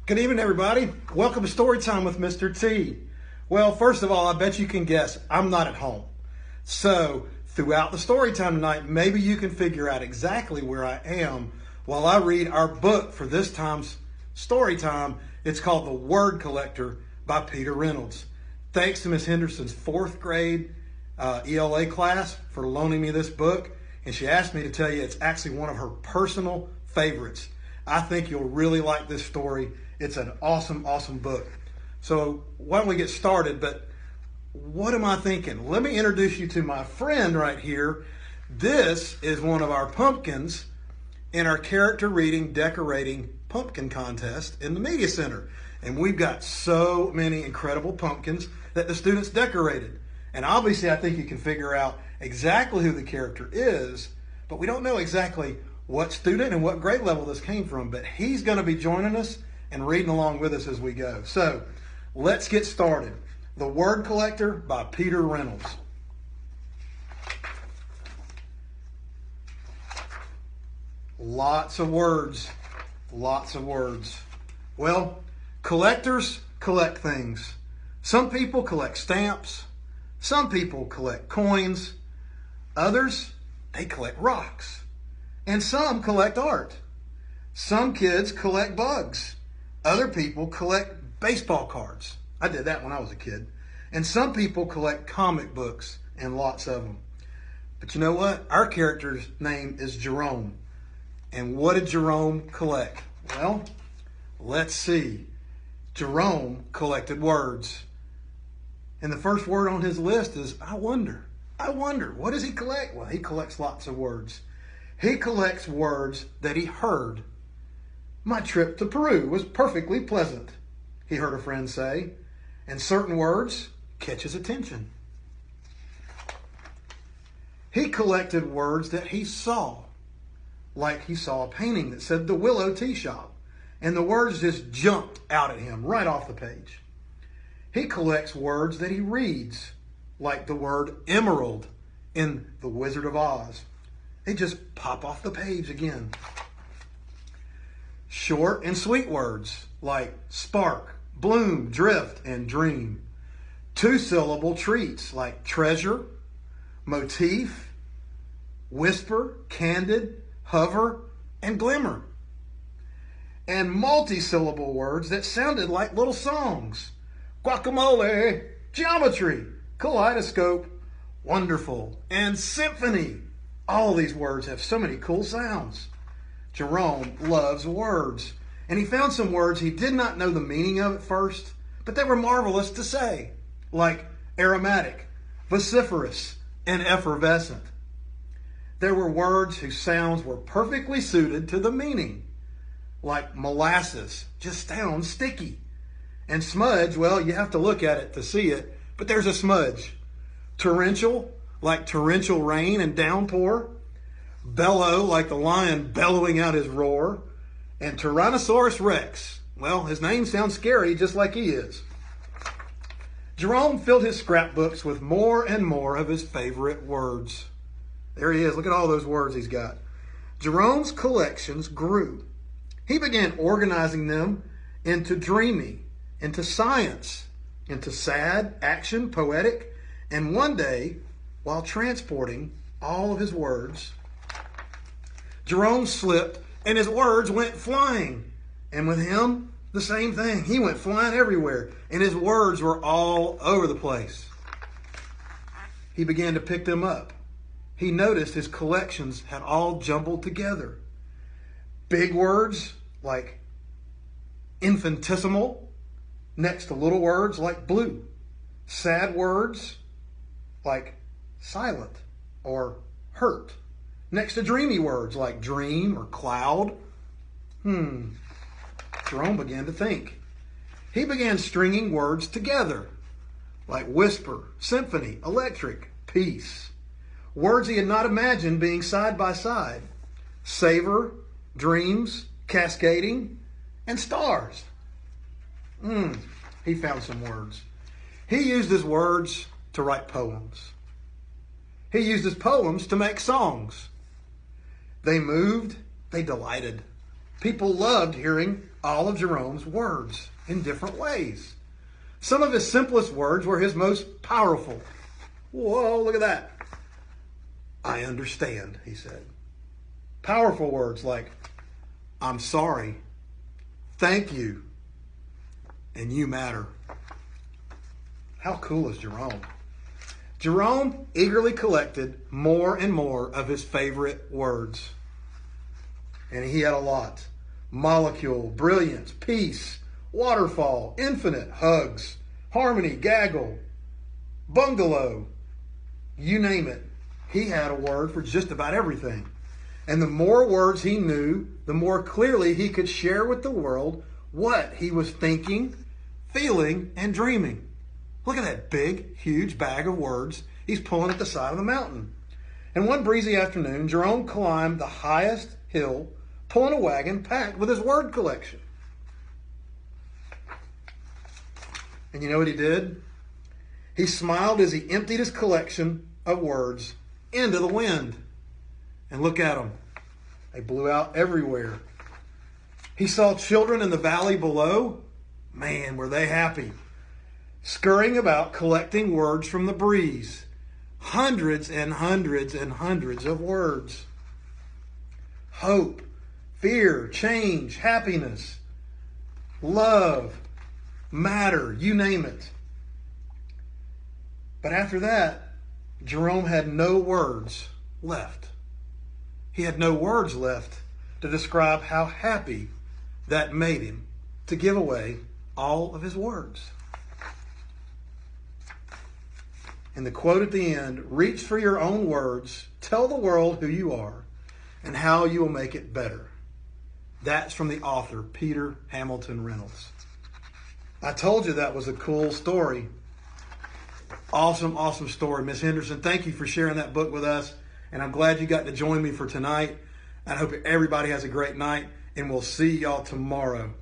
Good evening, everybody. Welcome to Storytime with Mr. T. Well, first of all, I bet you can guess I'm not at home. So, throughout the Storytime tonight, maybe you can figure out exactly where I am while I read our book for this time's Storytime. It's called The Word Collector by Peter Reynolds. Thanks to Miss Henderson's fourth grade ELA class for loaning me this book. And she asked me to tell you it's actually one of her personal favorites. I think you'll really like this story. It's an awesome, awesome book. So why don't we get started? But what am I thinking? Let me introduce you to my friend right here. This is one of our pumpkins in our character reading decorating pumpkin contest in the media center. And we've got so many incredible pumpkins that the students decorated. And obviously I think you can figure out exactly who the character is, but we don't know exactly what student and what grade level this came from, but he's going to be joining us and reading along with us as we go. So let's get started. The Word Collector by Peter Reynolds. Lots of words. Lots of words. Well, collectors collect things. Some people collect stamps. Some people collect coins. Others, they collect rocks. And some collect art. Some kids collect bugs. Other people collect baseball cards. I did that when I was a kid. And some people collect comic books, and lots of them. But you know what? Our character's name is Jerome. And what did Jerome collect? Well, let's see. Jerome collected words. And the first word on his list is, I wonder. I wonder. What does he collect? Well, he collects lots of words. He collects words that he heard. My trip to Peru was perfectly pleasant, he heard a friend say, and certain words catch his attention. He collected words that he saw, like he saw a painting that said the Willow Tea Shop, and the words just jumped out at him right off the page. He collects words that he reads, like the word emerald in The Wizard of Oz. They just pop off the page again. Short and sweet words like spark, bloom, drift, and dream. Two-syllable treats like treasure, motif, whisper, candid, hover, and glimmer. And multi-syllable words that sounded like little songs. Guacamole, geometry, kaleidoscope, wonderful, and symphony. All these words have so many cool sounds. Jerome loves words, and he found some words he did not know the meaning of at first, but they were marvelous to say, like aromatic, vociferous, and effervescent. There were words whose sounds were perfectly suited to the meaning, like molasses, just sounds sticky. And smudge, well, you have to look at it to see it, but there's a smudge. Torrential, like torrential rain and downpour. Bellow, like the lion bellowing out his roar. And Tyrannosaurus Rex, well, his name sounds scary just like he is. Jerome filled his scrapbooks with more and more of his favorite words. There he is. Look at all those words he's got. Jerome's collections grew. He began organizing them into dreamy, into science, into sad, action, poetic, and one day, while transporting all of his words, Jerome slipped and his words went flying. And with him, the same thing. He went flying everywhere and his words were all over the place. He began to pick them up. He noticed his collections had all jumbled together. Big words like infinitesimal next to little words like blue. Sad words like silent or hurt next to dreamy words like dream or cloud. Jerome began to think. He began stringing words together like whisper, symphony, electric, peace. Words he had not imagined being side by side. Savor, dreams, cascading, and stars. He found some words. He used his words to write poems. He used his poems to make songs. They moved, they delighted. People loved hearing all of Jerome's words in different ways. Some of his simplest words were his most powerful. Whoa, look at that. I understand, he said. Powerful words like, I'm sorry, thank you, and you matter. How cool is Jerome? Jerome eagerly collected more and more of his favorite words. And he had a lot. Molecule, brilliance, peace, waterfall, infinite, hugs, harmony, gaggle, bungalow, you name it. He had a word for just about everything. And the more words he knew, the more clearly he could share with the world what he was thinking, feeling, and dreaming. Look at that big, huge bag of words he's pulling at the side of the mountain. And one breezy afternoon, Jerome climbed the highest hill, pulling a wagon packed with his word collection. And you know what he did? He smiled as he emptied his collection of words into the wind. And look at them. They blew out everywhere. He saw children in the valley below. Man, were they happy. Scurrying about, collecting words from the breeze. Hundreds and hundreds and hundreds of words. Hope, fear, change, happiness, love, matter, you name it. But after that, Jerome had no words left. He had no words left to describe how happy that made him to give away all of his words. And the quote at the end, reach for your own words, tell the world who you are and how you will make it better. That's from the author, Peter Hamilton Reynolds. I told you that was a cool story. Awesome, awesome story. Miss Henderson, thank you for sharing that book with us. And I'm glad you got to join me for tonight. I hope everybody has a great night, and we'll see y'all tomorrow.